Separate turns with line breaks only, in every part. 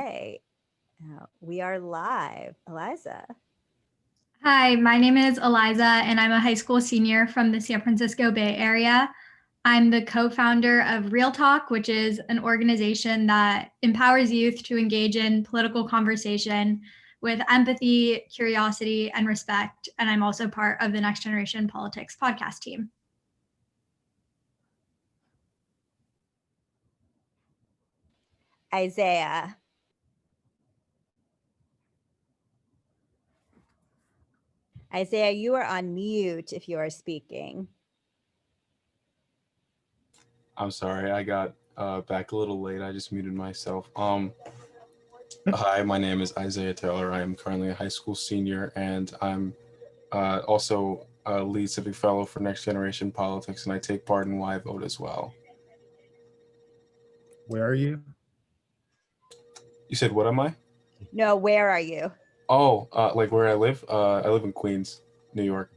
Okay, we are live. Eliza.
Hi, my name is Eliza, and I'm a high school senior from the San Francisco Bay Area. I'm the co-founder of Real Talk, which is an organization that empowers youth to engage in political conversation with empathy, curiosity, and respect. And I'm also part of the Next Generation Politics podcast team.
Isaiah. Isaiah, you are on mute if you are speaking.
I'm sorry, I got back a little late. I just muted myself. Hi, my name is Isaiah Taylor. I am currently a high school senior, and I'm also a lead civic fellow for Next Generation Politics, and I take part in Why Vote as well.
Where are you?
You said, what am I?
No, where are you?
Oh, like where I live? I live in Queens, New York.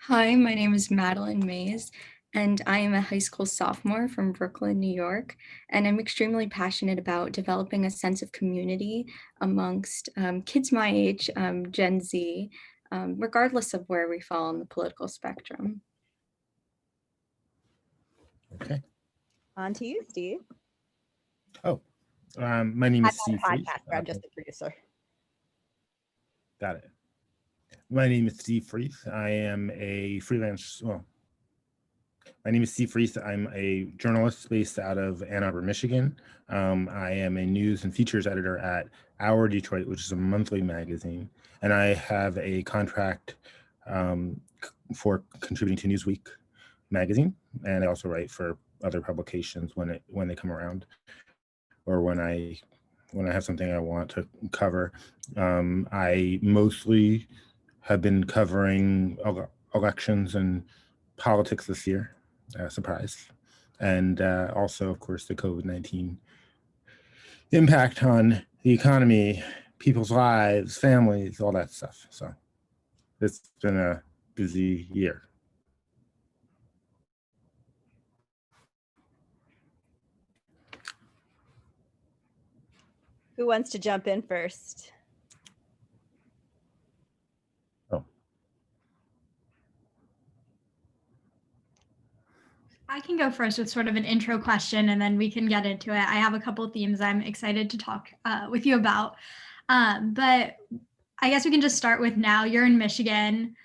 Hi, my name is Madeline Mays, and I am a high school sophomore from Brooklyn, New York, and I'm extremely passionate about developing a sense of community amongst kids my age, Gen Z, regardless of where we fall on the political spectrum.
Okay.
On to you, Steve.
Oh, my name is Steve
I'm
Freeth.
not a podcaster, I'm just a producer.
Got it. My name is Steve Freeth. I am a freelance, my name is Steve Freeth. I'm a journalist based out of Ann Arbor, Michigan. I am a news and features editor at Our Detroit, which is a monthly magazine. And I have a contract for contributing to Newsweek magazine. And I also write for other publications when they come around, or when I have something I want to cover. I mostly have been covering elections and politics this year, surprise. And also, of course, the COVID-19 impact on the economy, people's lives, families, all that stuff. So it's been a busy year.
Who wants to jump in first?
I can go first with sort of an intro question, and then we can get into it. I have a couple of themes I'm excited to talk with you about. But I guess we can just start with now. You're in Michigan.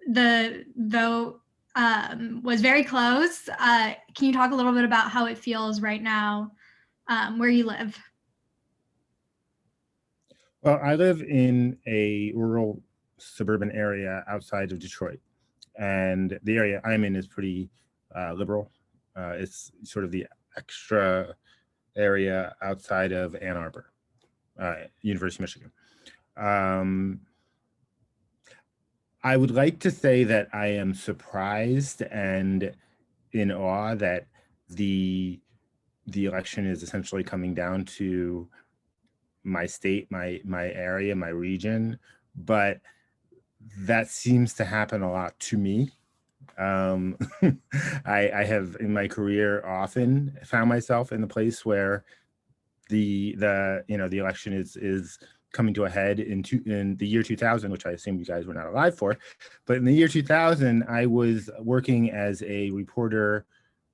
The vote was very close. Can you talk a little bit about how it feels right now where you live?
Well, I live in a rural suburban area outside of Detroit, and the area I'm in is pretty liberal. It's sort of the extra area outside of Ann Arbor, University of Michigan. I would like to say that I am surprised and in awe that the election is essentially coming down to my state, my area, my region, but that seems to happen a lot to me. I have in my career often found myself in the place where the election is coming to a head in the year 2000, which I assume you guys were not alive for, but in the year 2000, I was working as a reporter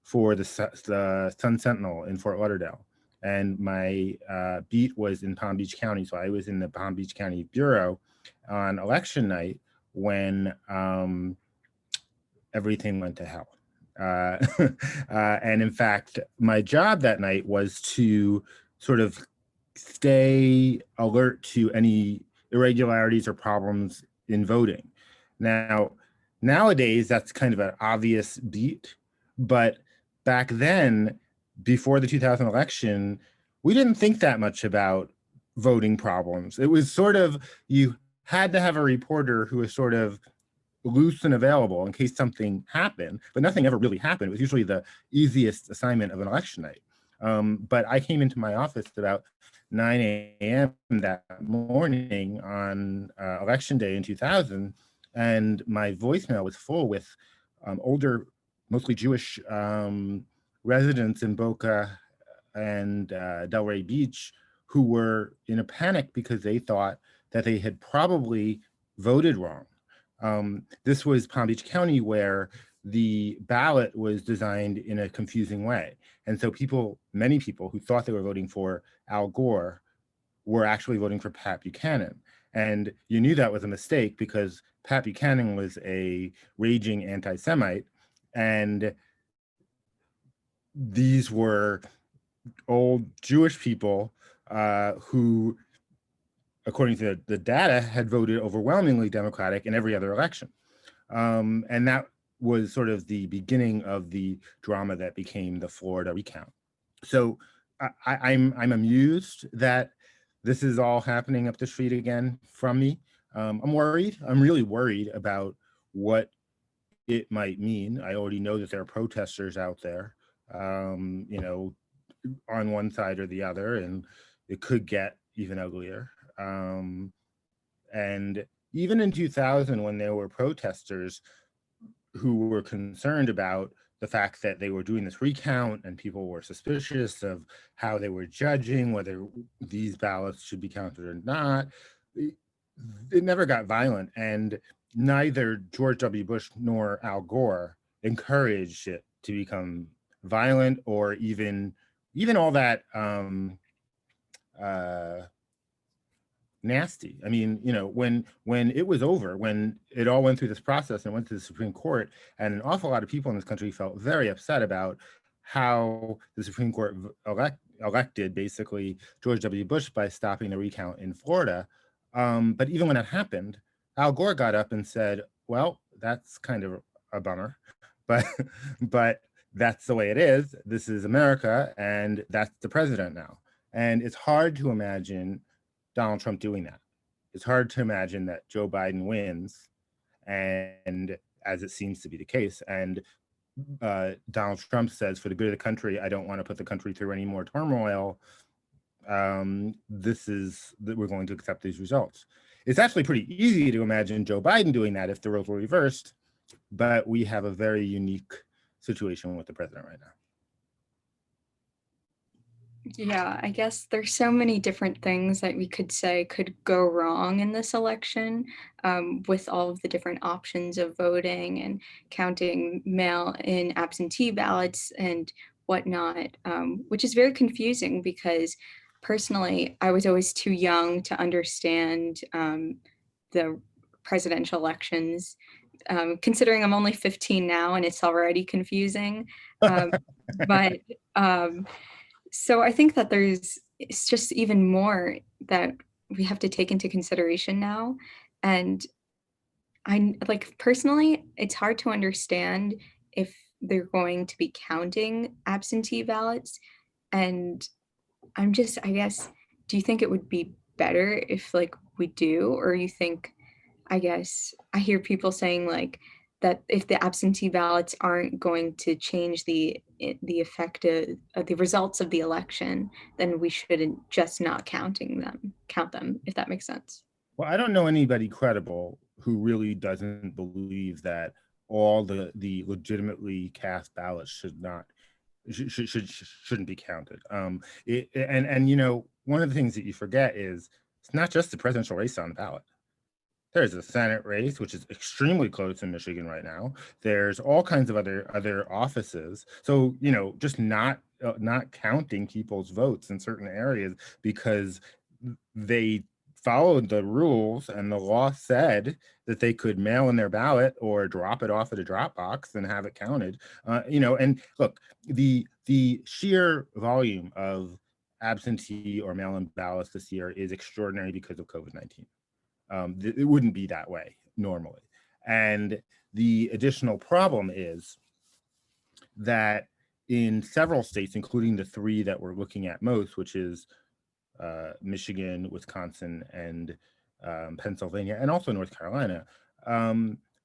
for the Sun Sentinel in Fort Lauderdale, and my beat was in Palm Beach County, so I was in the Palm Beach County Bureau on election night when everything went to hell. And in fact, my job that night was to sort of stay alert to any irregularities or problems in voting. Now, nowadays, that's kind of an obvious beat, but back then, before the 2000 election, we didn't think that much about voting problems. It was sort of, you had to have a reporter who was sort of loose and available in case something happened, but nothing ever really happened. It was usually the easiest assignment of an election night. But I came into my office about 9 a.m. that morning on election day in 2000, and my voicemail was full with older, mostly Jewish residents in Boca and Delray Beach, who were in a panic because they thought that they had probably voted wrong. This was Palm Beach County, where the ballot was designed in a confusing way. And so many people who thought they were voting for Al Gore were actually voting for Pat Buchanan. And you knew that was a mistake because Pat Buchanan was a raging anti-Semite, and these were old Jewish people who, according to the data, had voted overwhelmingly Democratic in every other election. And that was sort of the beginning of the drama that became the Florida recount. So I'm amused that this is all happening up the street again from me. I'm worried. I'm really worried about what it might mean. I already know that there are protesters out there, you know, on one side or the other, and it could get even uglier. And even in 2000, when there were protesters who were concerned about the fact that they were doing this recount and people were suspicious of how they were judging whether these ballots should be counted or not, it never got violent. And neither George W. Bush nor Al Gore encouraged it to become violent or even all that nasty. I mean, you know, when it was over, when it all went through this process and went to the Supreme Court, and an awful lot of people in this country felt very upset about how the Supreme Court elected basically George W. Bush by stopping the recount in Florida. But even when it happened, Al Gore got up and said, well, that's kind of a bummer, but that's the way it is. This is America, and that's the president now. And it's hard to imagine Donald Trump doing that. It's hard to imagine that Joe Biden wins, and as it seems to be the case, and Donald Trump says, for the good of the country, I don't want to put the country through any more turmoil. This is that we're going to accept these results. It's actually pretty easy to imagine Joe Biden doing that if the roles were reversed, but we have a very unique situation with the president right now.
Yeah, I guess there's so many different things that we could say could go wrong in this election, with all of the different options of voting and counting mail-in absentee ballots and whatnot, which is very confusing because personally, I was always too young to understand the presidential elections, considering I'm only 15 now and it's already confusing. But so I think that it's just even more that we have to take into consideration now. And I like personally, it's hard to understand if they're going to be counting absentee ballots. And I guess, do you think it would be better if like we do, or you think, I guess I hear people saying like that if the absentee ballots aren't going to change the effect of the results of the election, then we shouldn't just not count them, if that makes sense.
Well, I don't know anybody credible who really doesn't believe that all the legitimately cast ballots shouldn't be counted. And you know, one of the things that you forget is it's not just the presidential race on the ballot. There's a Senate race, which is extremely close in Michigan right now. There's all kinds of other offices. So, you know, just not counting people's votes in certain areas because they followed the rules and the law said that they could mail in their ballot or drop it off at a drop box and have it counted. You know, and look, the sheer volume of absentee or mail-in ballots this year is extraordinary because of COVID-19. It wouldn't be that way normally. And the additional problem is that in several states, including the three that we're looking at most, which is Michigan, Wisconsin, and Pennsylvania, and also North Carolina,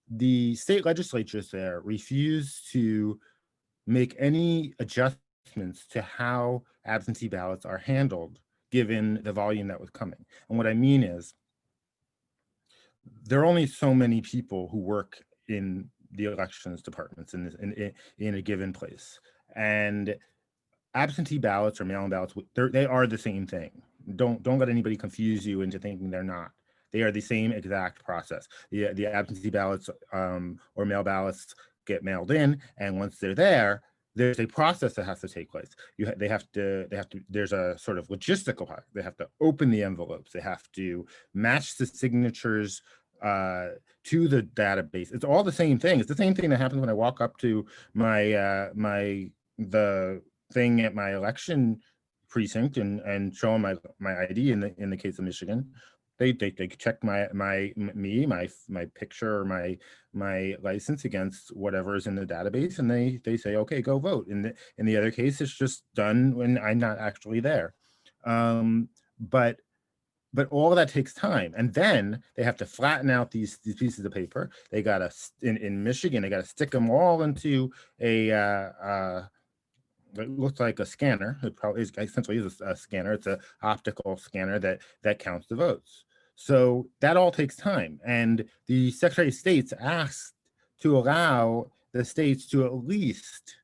the state legislatures there refuse to make any adjustments to how absentee ballots are handled given the volume that was coming. And what I mean is, there are only so many people who work in the elections departments in a given place. And absentee ballots or mail-in ballots, they are the same thing. Don't let anybody confuse you into thinking they're not. They are the same exact process. The absentee ballots or mail ballots get mailed in, and once they're there, there's a process that has to take place. They have to. There's a sort of logistical part. They have to open the envelopes. They have to match the signatures to the database. It's all the same thing. It's the same thing that happens when I walk up to the thing at my election precinct and show them my ID in the case of Michigan. They check my picture or my license against whatever is in the database, and they say, okay, go vote. In the other case, it's just done when I'm not actually there. But all of that takes time, and then they have to flatten out these pieces of paper. They gotta in Michigan, they gotta stick them all into a it looks like a scanner. It probably is essentially is a scanner. It's an optical scanner that counts the votes. So that all takes time. And the Secretary of State's asked to allow the states to at least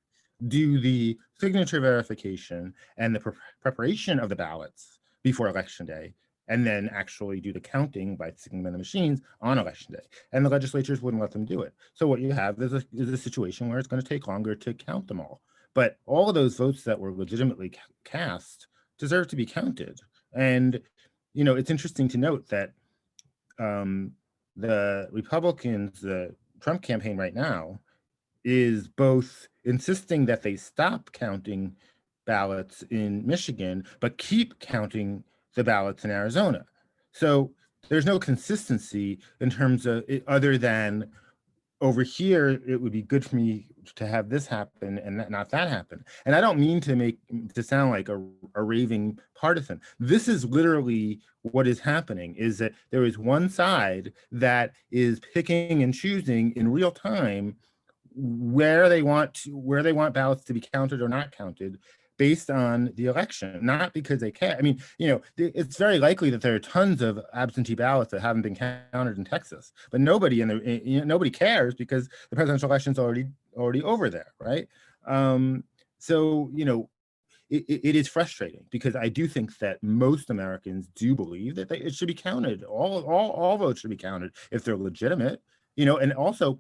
do the signature verification and the preparation of the ballots before Election Day, and then actually do the counting by sticking them in the machines on Election Day. And the legislatures wouldn't let them do it. So what you have is a situation where it's going to take longer to count them all. But all of those votes that were legitimately cast deserve to be counted. And, it's interesting to note that the Republicans, the Trump campaign right now, is both insisting that they stop counting ballots in Michigan, but keep counting the ballots in Arizona. So there's no consistency in terms of it, other than over here, it would be good for me to have this happen and not that happen. And I don't mean to sound like a raving partisan. This is literally what is happening, is that there is one side that is picking and choosing in real time where they want ballots to be counted or not counted based on the election, not because they care. I mean, it's very likely that there are tons of absentee ballots that haven't been counted in Texas, but nobody nobody cares because the presidential election's already over there, right? So it is frustrating because I do think that most Americans do believe that it should be counted. All votes should be counted if they're legitimate, and also.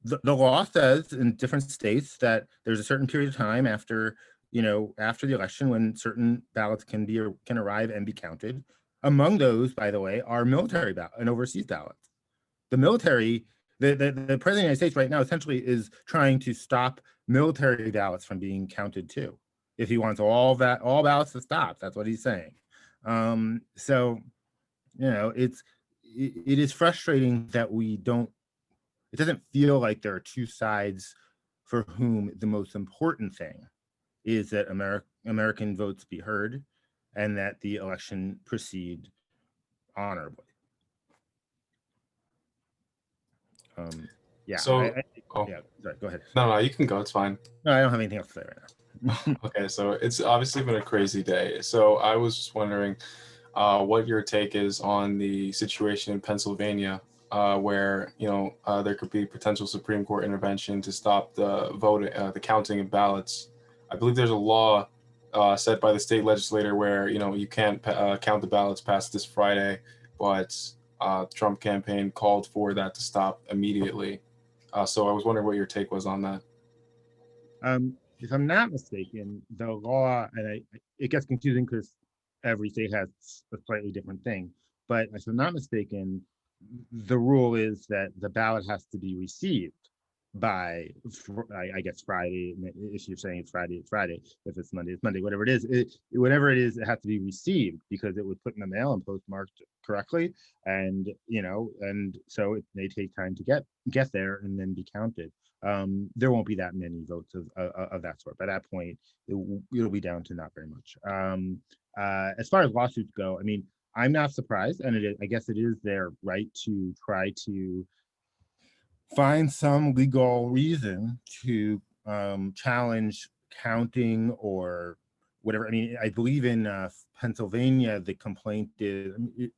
The law says in different states that there's a certain period of time after the election when certain ballots can arrive and be counted. Among those, by the way, are military ballots and overseas ballots. The military, the president of the United States right now essentially is trying to stop military ballots from being counted too. If he wants all ballots to stop, that's what he's saying. So it is frustrating that we don't. It doesn't feel like there are two sides for whom the most important thing is that American votes be heard and that the election proceed honorably. Yeah.
So,
yeah. Sorry, go ahead.
No, you can go. It's fine.
No, I don't have anything else to say right now.
Okay, so it's obviously been a crazy day. So I was just wondering what your take is on the situation in Pennsylvania, where there could be potential Supreme Court intervention to stop the counting of ballots. I believe there's a law set by the state legislator where you can't count the ballots past this Friday, but Trump campaign called for that to stop immediately. So I was wondering what your take was on that.
If I'm not mistaken, the law, and it gets confusing because every state has a slightly different thing, but if I'm not mistaken, the rule is that the ballot has to be received by, I guess, Friday. If you're saying it's Friday, it's Friday. If it's Monday, it's Monday. Whatever it is, it has to be received because it was put in the mail and postmarked correctly, and so it may take time to get there and then be counted. There won't be that many votes of that sort. By that point, it'll be down to not very much. As far as lawsuits go, I mean, I'm not surprised, and I guess it is their right to try to find some legal reason to challenge counting or whatever. I mean, I believe in Pennsylvania, the complaint is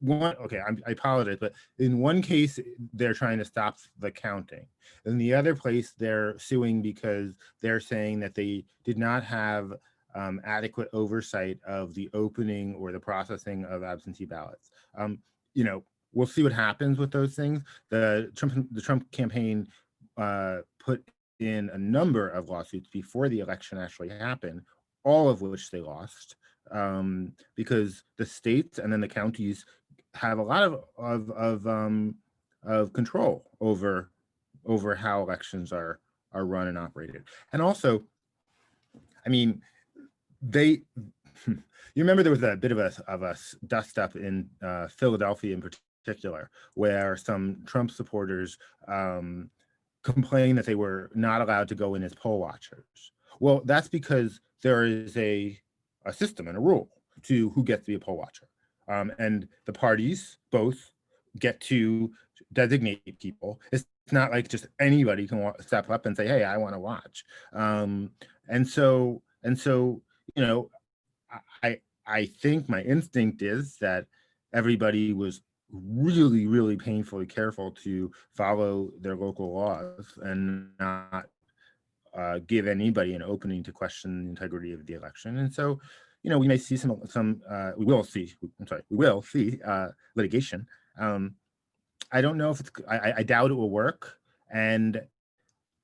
I apologize, but in one case, they're trying to stop the counting. In the other place, they're suing because they're saying that they did not have adequate oversight of the opening or the processing of absentee ballots. You know, we'll see what happens with those things. The Trump campaign put in a number of lawsuits before the election actually happened, all of which they lost, because the states and then the counties have a lot of control over how elections are run and operated. And also, I mean, you remember there was a bit of a dust up in Philadelphia in particular, where some Trump supporters complained that they were not allowed to go in as poll watchers. Well, that's because there is a system and a rule to who gets to be a poll watcher. And the parties both get to designate people. It's not like just anybody can step up and say, hey, I want to watch. And so, you know, I think my instinct is that everybody was really, really painfully careful to follow their local laws and not give anybody an opening to question the integrity of the election. And so, you know, we may see we will see litigation. I don't know if I doubt it will work. And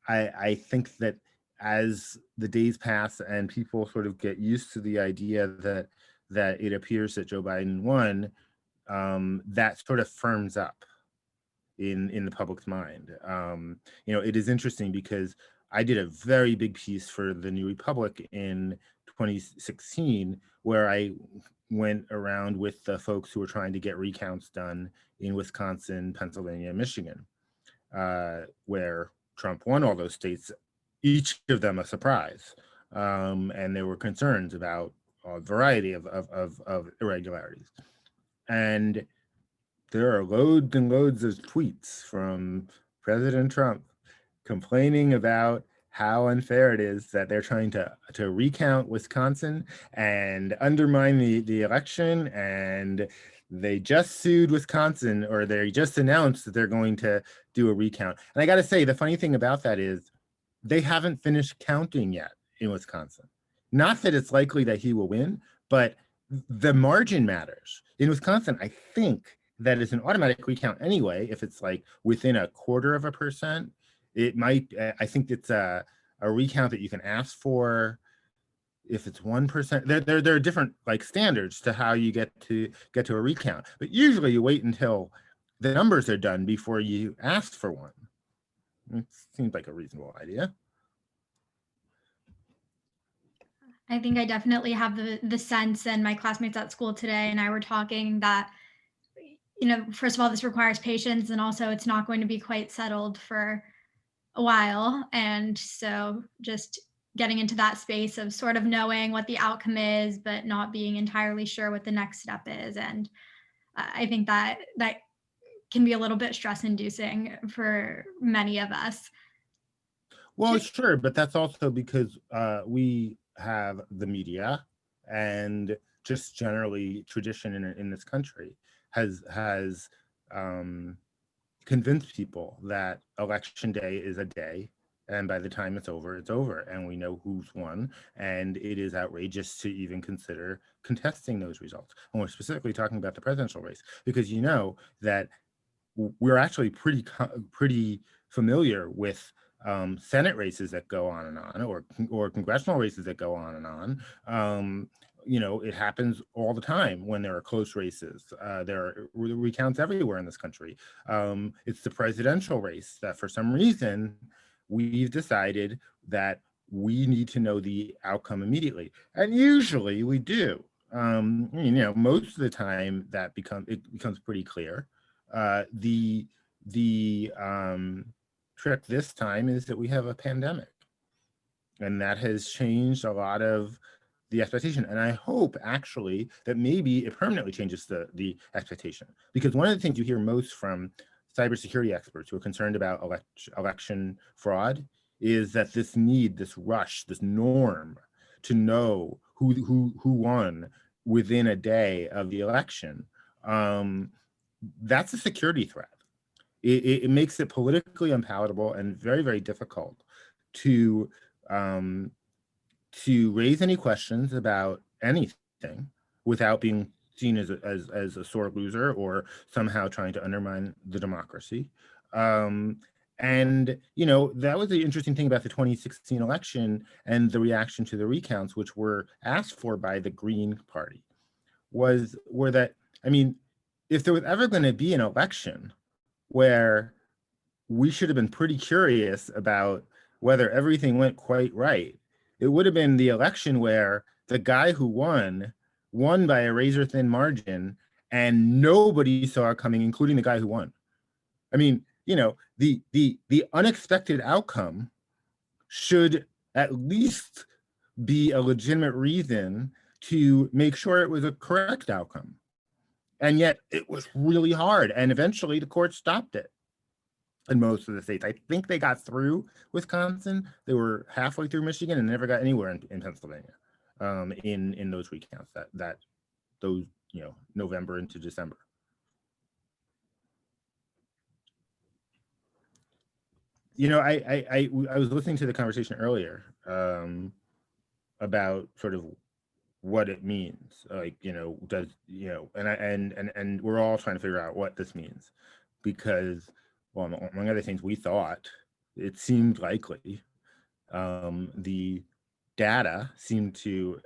I think that as the days pass and people sort of get used to the idea that it appears that Joe Biden won, that sort of firms up in the public's mind. You know, it is interesting because I did a very big piece for the New Republic in 2016, where I went around with the folks who were trying to get recounts done in Wisconsin, Pennsylvania, and Michigan, where Trump won all those states, each of them a surprise. And there were concerns about a variety of irregularities. And there are loads and loads of tweets from President Trump complaining about how unfair it is that they're trying to recount Wisconsin and undermine the election, and they just sued Wisconsin, or they just announced that they're going to do a recount. And I got to say, the funny thing about that is they haven't finished counting yet in Wisconsin. Not that it's likely that he will win, but the margin matters. In Wisconsin, I think that is an automatic recount anyway. If it's like within 0.25%, it might, I think it's a recount that you can ask for. If it's 1%, there are different like standards to how you get to a recount. But usually you wait until the numbers are done before you ask for one. It seems like a reasonable idea.
I think I definitely have the sense, and my classmates at school today and I were talking that, you know, first of all, this requires patience, and also it's not going to be quite settled for a while. And so just getting into that space of sort of knowing what the outcome is, but not being entirely sure what the next step is. And I think that can be a little bit stress inducing for many of us.
Well, sure, but that's also because we have the media, and just generally tradition in this country has convinced people that election day is a day, and by the time it's over, and we know who's won, and it is outrageous to even consider contesting those results. And we're specifically talking about the presidential race, because you know that we're actually pretty familiar with Senate races that go on and on, or congressional races that go on and on. You know, it happens all the time when there are close races. There are recounts everywhere in this country. It's the presidential race that for some reason we've decided that we need to know the outcome immediately. And usually we do. You know, most of the time that becomes pretty clear. The trick this time is that we have a pandemic, and that has changed a lot of the expectation. And I hope actually that maybe it permanently changes the expectation, because one of the things you hear most from cybersecurity experts who are concerned about election fraud is that this rush, this norm to know who won within a day of the election, that's a security threat. It makes it politically unpalatable and very, very difficult to raise any questions about anything without being seen as a sore loser or somehow trying to undermine the democracy. And, you know, that was the interesting thing about the 2016 election and the reaction to the recounts, which were asked for by the Green Party, were that, I mean, if there was ever going to be an election where we should have been pretty curious about whether everything went quite right, it would have been the election where the guy who won by a razor thin margin and nobody saw it coming, including the guy who won. I mean, you know, the unexpected outcome should at least be a legitimate reason to make sure it was a correct outcome. And yet it was really hard. And eventually the court stopped it in most of the states. I think they got through Wisconsin. They were halfway through Michigan and never got anywhere in Pennsylvania in those recounts, those, you know, November into December. You know, I was listening to the conversation earlier about sort of what it means, like, you know, does, you know, and we're all trying to figure out what this means, because, well, among other things, we thought it seemed likely. The data seemed to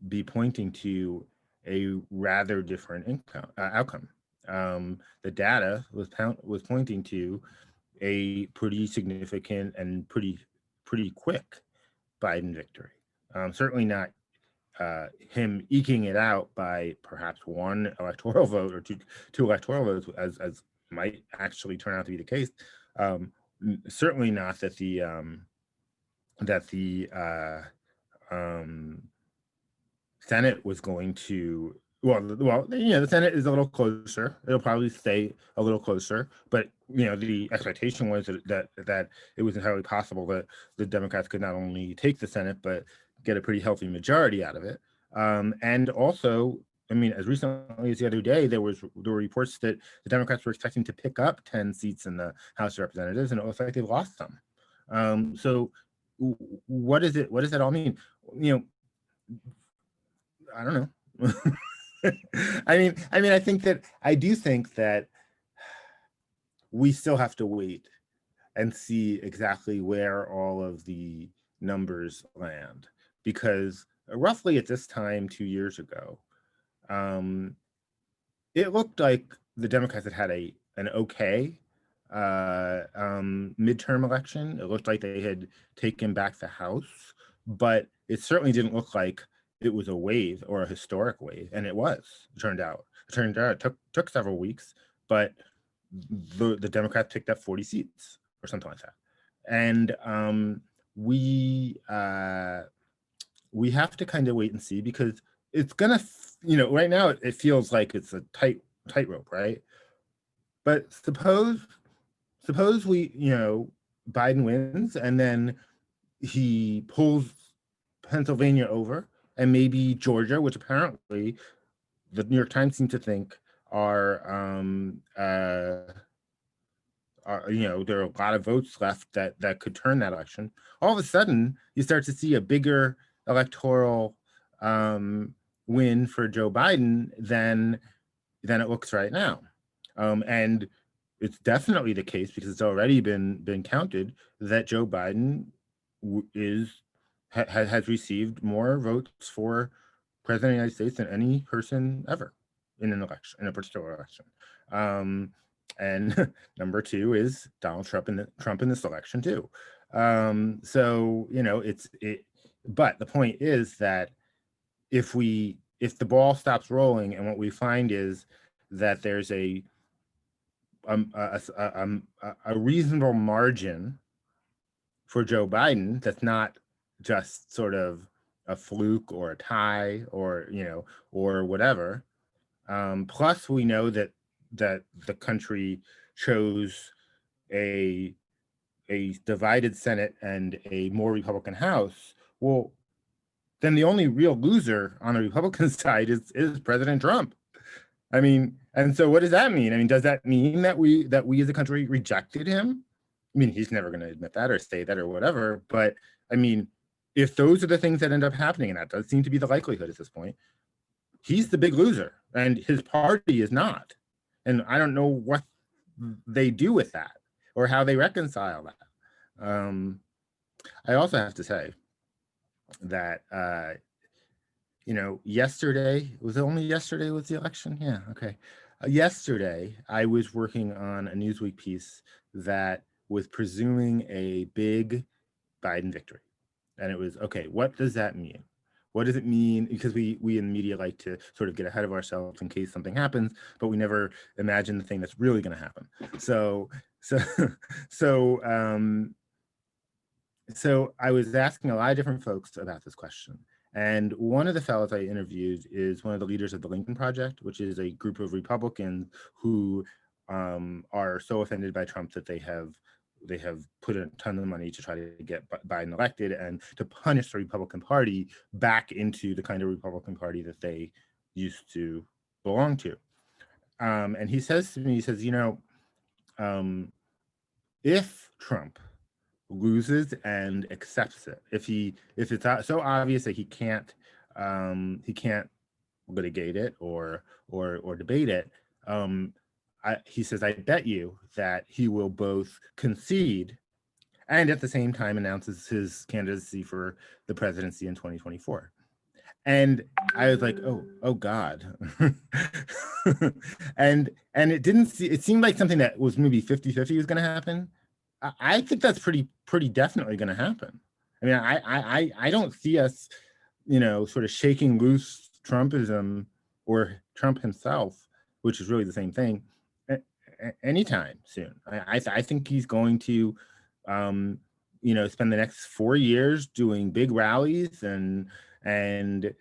be pointing to a rather different outcome. The data was pointing to a pretty significant and pretty quick Biden victory. Certainly not him eking it out by perhaps one electoral vote or two electoral votes, as might actually turn out to be the case. Certainly not that the Senate was going to, well, you know, the Senate is a little closer. It'll probably stay a little closer, but, you know, the expectation was that it was entirely possible that the Democrats could not only take the Senate, but get a pretty healthy majority out of it. And also, I mean, as recently as the other day, there were reports that the Democrats were expecting to pick up 10 seats in the House of Representatives, and it looks like they've lost some. So what does that all mean? You know, I don't know. I do think that we still have to wait and see exactly where all of the numbers land, because roughly at this time 2 years ago, it looked like the Democrats had an okay midterm election. It looked like they had taken back the House, but it certainly didn't look like it was a wave or a historic wave, and it was. It turned out it took several weeks, but the Democrats picked up 40 seats or something like that, and we have to kind of wait and see, because it's gonna, you know, right now it feels like it's a tightrope, right? But suppose we, you know, Biden wins and then he pulls Pennsylvania over, and maybe Georgia, which apparently the New York Times seem to think are, you know, there are a lot of votes left that could turn that election. All of a sudden, you start to see a bigger electoral win for Joe Biden than it looks right now. And it's definitely the case, because it's already been counted, that Joe Biden has received more votes for president of the United States than any person ever in an election, in a particular election. And number two is Donald Trump in this election too. So, you know, but the point is that if the ball stops rolling and what we find is that there's a reasonable margin for Joe Biden, that's not just sort of a fluke or a tie or, you know, or whatever. Plus, we know that the country chose a divided Senate and a more Republican House. Well, then the only real loser on the Republican side is President Trump. I mean, and so what does that mean? I mean, does that mean that we as a country rejected him? I mean, he's never going to admit that or say that or whatever. But I mean, if those are the things that end up happening, and that does seem to be the likelihood at this point, he's the big loser and his party is not. And I don't know what they do with that or how they reconcile that. I also have to say that, you know, yesterday, was it only yesterday was the election? Yeah, okay. Yesterday, I was working on a Newsweek piece that was presuming a big Biden victory. And it was, okay, what does that mean? What does it mean? Because we in the media like to sort of get ahead of ourselves in case something happens, but we never imagine the thing that's really going to happen. So I was asking a lot of different folks about this question. And one of the fellows I interviewed is one of the leaders of the Lincoln Project, which is a group of Republicans who are so offended by Trump that they have put a ton of money to try to get Biden elected and to punish the Republican Party back into the kind of Republican Party that they used to belong to. And he says to me, he says, you know, if Trump loses and accepts it, if it's so obvious that he can't litigate it or debate it, he says, I bet you that he will both concede and at the same time announces his candidacy for the presidency in 2024. And I was like, oh God. and it seemed like something that was maybe 50-50 was going to happen. I think that's pretty definitely going to happen. I mean, I don't see us, you know, sort of shaking loose Trumpism or Trump himself, which is really the same thing, anytime soon. I think he's going to, you know, spend the next 4 years doing big rallies and you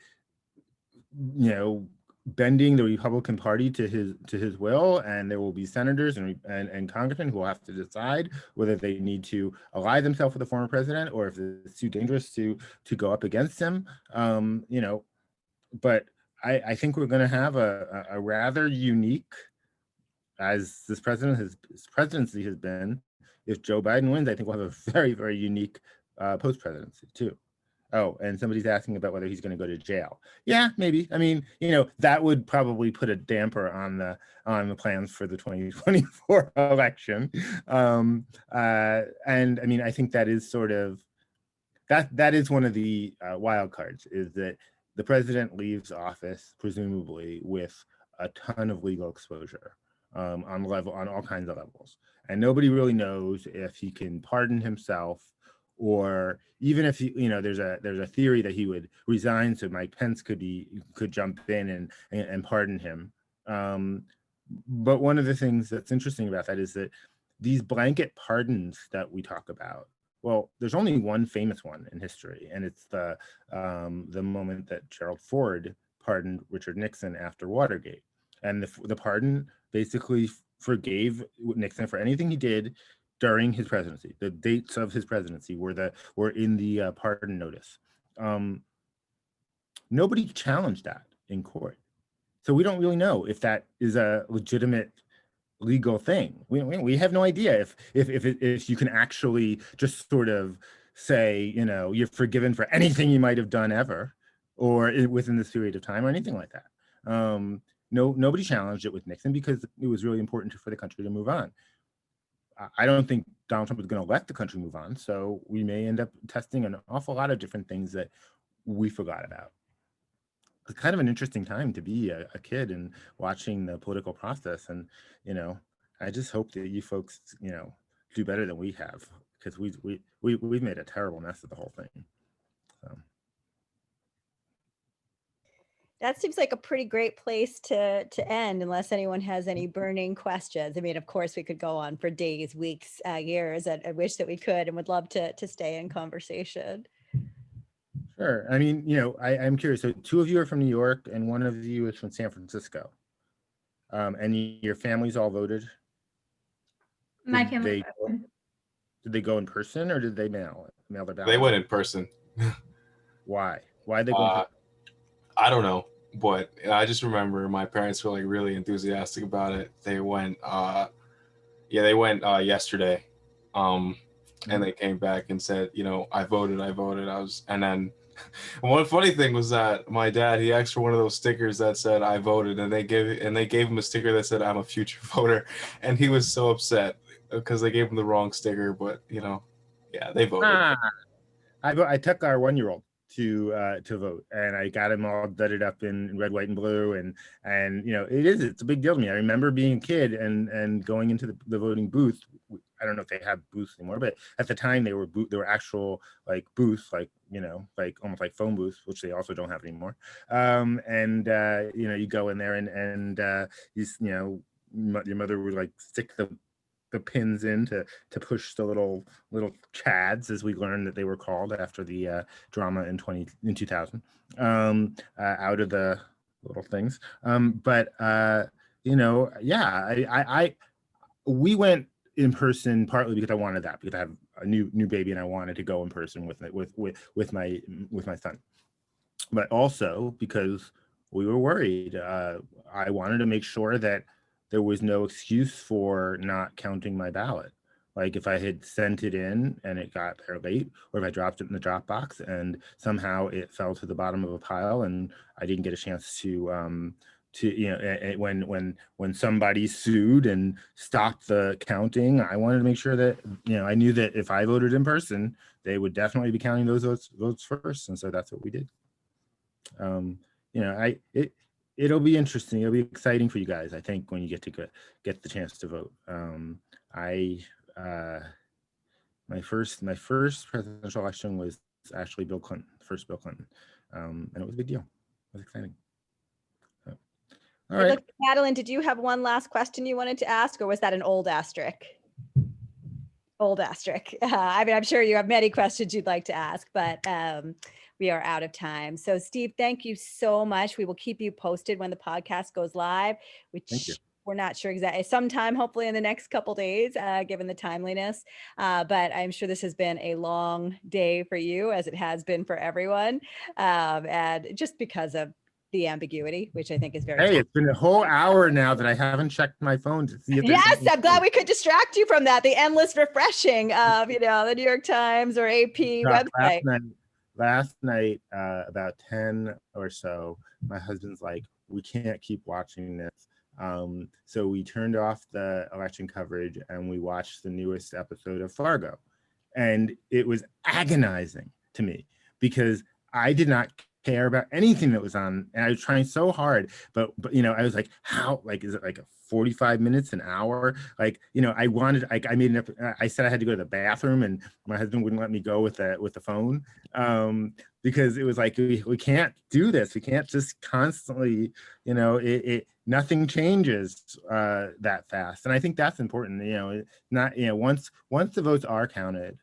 know, bending the Republican Party to his will, and there will be senators and congressmen who will have to decide whether they need to ally themselves with the former president or if it's too dangerous to go up against him. You know, but I think we're going to have a rather unique, as his presidency has been. If Joe Biden wins, I think we'll have a very, very unique post-presidency too. Oh, and somebody's asking about whether he's going to go to jail. Yeah, maybe. I mean, you know, that would probably put a damper on the plans for the 2024 election. And I mean, I think that is sort of that is one of the wild cards, is that the president leaves office presumably with a ton of legal exposure on all kinds of levels, and nobody really knows if he can pardon himself. Or even if he, you know, there's a theory that he would resign so Mike Pence could jump in and pardon him. But one of the things that's interesting about that is that these blanket pardons that we talk about, well, there's only one famous one in history, and it's the moment that Gerald Ford pardoned Richard Nixon after Watergate, and the pardon basically forgave Nixon for anything he did during his presidency. The dates of his presidency were in the pardon notice. Nobody challenged that in court, so we don't really know if that is a legitimate legal thing. We have no idea if you can actually just sort of say, you know, you're forgiven for anything you might have done ever, or within this period of time, or anything like that. Nobody challenged it with Nixon because it was really important for the country to move on. I don't think Donald Trump is going to let the country move on, so we may end up testing an awful lot of different things that we forgot about. It's kind of an interesting time to be a kid and watching the political process, and you know, I just hope that you folks, you know, do better than we have, because we've made a terrible mess of the whole thing. So.
That seems like a pretty great place to end, unless anyone has any burning questions. I mean, of course, we could go on for days, weeks, years. I wish that we could, and would love to stay in conversation.
Sure. I mean, you know, I'm curious. So 2 of you are from New York, and 1 of you is from San Francisco. And your families all voted?
My family.
Did they go in person, or did they mail their ballot?
They went in person.
Why? Why they going?
I don't know, but I just remember my parents were like really enthusiastic about it. They went, they went yesterday, and they came back and said, I voted. And then one funny thing was that my dad, he asked for one of those stickers that said I voted, and they gave him a sticker that said I'm a future voter, and he was so upset because they gave him the wrong sticker. But yeah, they voted.
I took our 1-year-old to vote, and I got him all dudded up in red, white, and blue, and it's a big deal to me. I remember being a kid and going into the voting booth. I don't know if they have booths anymore, but at the time they were actual like booths, like almost like phone booths, which they also don't have anymore. You go in there and your mother would like stick the pins in to push the little chads, as we learned that they were called after the drama in 2000, out of the little things. We went in person partly because I wanted that, because I have a new baby and I wanted to go in person with my son, but also because we were worried. I wanted to make sure that there was no excuse for not counting my ballot. Like if I had sent it in and it got there late, or if I dropped it in the drop box and somehow it fell to the bottom of a pile and I didn't get a chance to when somebody sued and stopped the counting, I wanted to make sure that I knew that if I voted in person, they would definitely be counting those votes first, and so that's what we did. It'll be interesting. It'll be exciting for you guys, I think, when you get the chance to vote. My first presidential election was actually Bill Clinton, the first Bill Clinton, and it was a big deal. It was exciting. So, all right.
Look, Madeline, did you have one last question you wanted to ask, or was that an old asterisk? Old asterisk. I mean, I'm sure you have many questions you'd like to ask, but we are out of time. So Steve, thank you so much. We will keep you posted when the podcast goes live, which we're not sure exactly, sometime hopefully in the next couple days, given the timeliness. But I'm sure this has been a long day for you, as it has been for everyone. And just because of the ambiguity, which I think is very
Hey, it's been a whole hour now that I haven't checked my phone to see if
yes, I'm glad we could distract you from that. The endless refreshing of, the New York Times or AP website.
Last night, about 10 or so, my husband's like, we can't keep watching this. So we turned off the election coverage and we watched the newest episode of Fargo. And it was agonizing to me because I did not care about anything that was on, and I was trying so hard, but I was like, how, like, is it like a 45 minutes, an hour? Like, I wanted, I made I said I had to go to the bathroom, and my husband wouldn't let me go with the phone, because it was like, we can't do this. We can't just constantly, nothing changes that fast. And I think that's important. Not, once the votes are counted,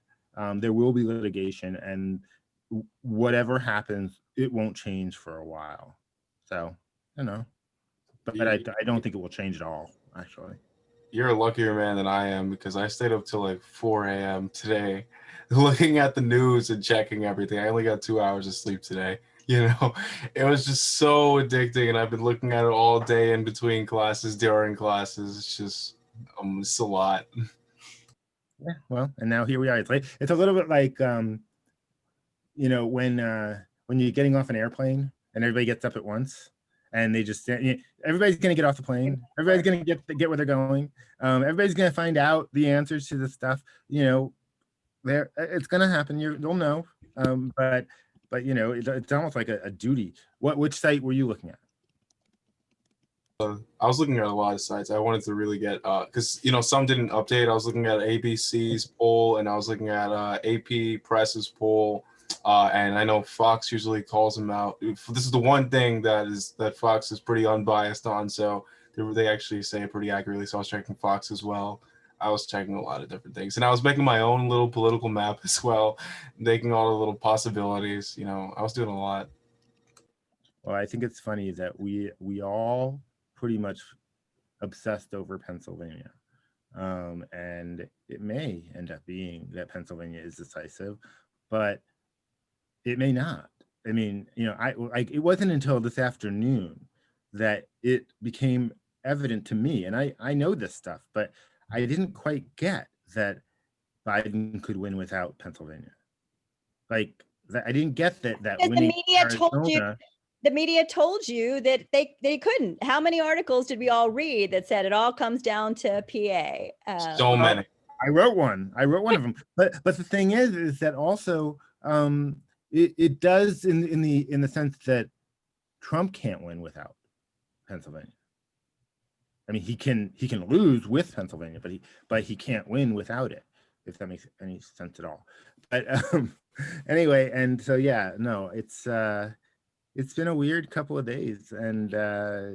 there will be litigation, and whatever happens, it won't change for a while. So, but I don't think it will change at all, actually.
You're a luckier man than I am, because I stayed up till like 4 a.m. today looking at the news and checking everything. I only got 2 hours of sleep today. It was just so addicting, and I've been looking at it all day in between classes, during classes. It's just, it's a lot.
Yeah, well, and now here we are. It's a little bit like, when you're getting off an airplane and everybody gets up at once, and they just everybody's going to get off the plane. Everybody's going to get where they're going. Everybody's going to find out the answers to the stuff. It's going to happen. You'll know. But it's almost like a duty. Which site were you looking at?
I was looking at a lot of sites. I wanted to really get, because some didn't update. I was looking at ABC's poll, and I was looking at AP Press's poll, and I know Fox usually calls them out. This is the one thing that Fox is pretty unbiased on, so they actually say it pretty accurately. So I was checking Fox as well. I was checking a lot of different things, and I was making my own little political map as well, making all the little possibilities. I was doing a lot.
Well, I think it's funny that we all pretty much obsessed over Pennsylvania, and it may end up being that Pennsylvania is decisive, but it may not. I mean, it wasn't until this afternoon that it became evident to me, and I know this stuff, but I didn't quite get that Biden could win without Pennsylvania. Like that, I didn't get that
Because
winning Arizona.
the media told you that they couldn't. How many articles did we all read that said it all comes down to PA?
So many.
I wrote one of them, but the thing is that also it does in the sense that Trump can't win without Pennsylvania. I mean, he can lose with Pennsylvania, but he can't win without it, if that makes any sense at all. But anyway, and so yeah, no, it's been a weird couple of days, and I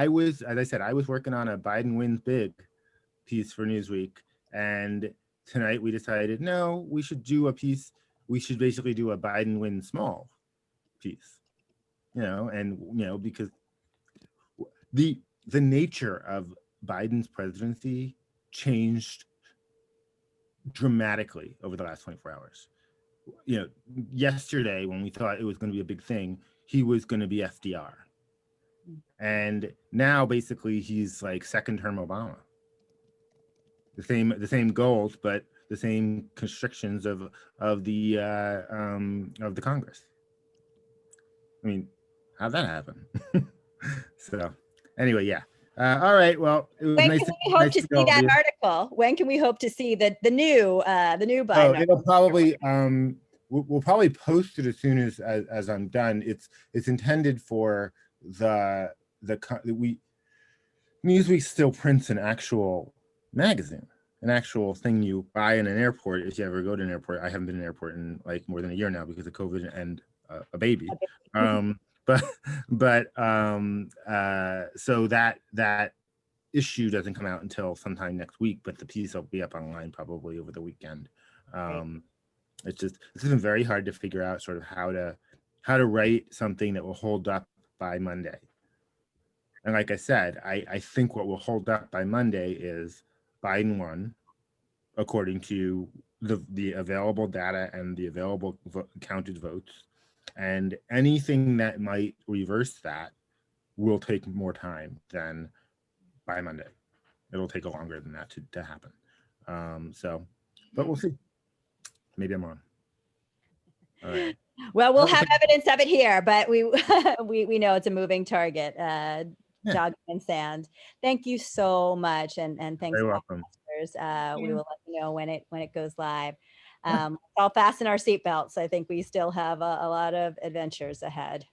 was, as I said, I was working on a Biden wins big piece for Newsweek, and tonight we decided, no, we should do a piece. We should basically do a Biden wins small piece, because the nature of Biden's presidency changed dramatically over the last 24 hours. Yesterday when we thought it was going to be a big thing, he was going to be FDR. And now basically he's like second term Obama. The same goals, but the same constrictions of the Congress. I mean, how'd that happen? So anyway, yeah. All right. Well, it was
when
nice
can we hope to see that article? When can we hope to see the new Biden?
Oh, it'll probably we'll probably post it as soon as I'm done. It's intended for Newsweek still prints an actual magazine, an actual thing you buy in an airport if you ever go to an airport. I haven't been in an airport in like more than a year now because of COVID and a baby. So that issue doesn't come out until sometime next week, but the piece will be up online probably over the weekend. It's been very hard to figure out sort of how to write something that will hold up by Monday. And like I said, I think what will hold up by Monday is Biden won, according to the available data and the available counted votes. And anything that might reverse that will take more time than by Monday. It'll take longer than that to happen. But we'll see. Maybe I'm wrong. All right.
Well, we'll have evidence of it here, but we we know it's a moving target. Jogging in sand. Thank you so much, and thanks.
Very welcome.
We will let you know when it goes live. I'll fasten our seatbelts. I think we still have a lot of adventures ahead.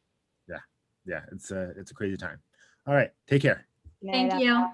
Yeah, it's a crazy time. All right, take care.
Thank you.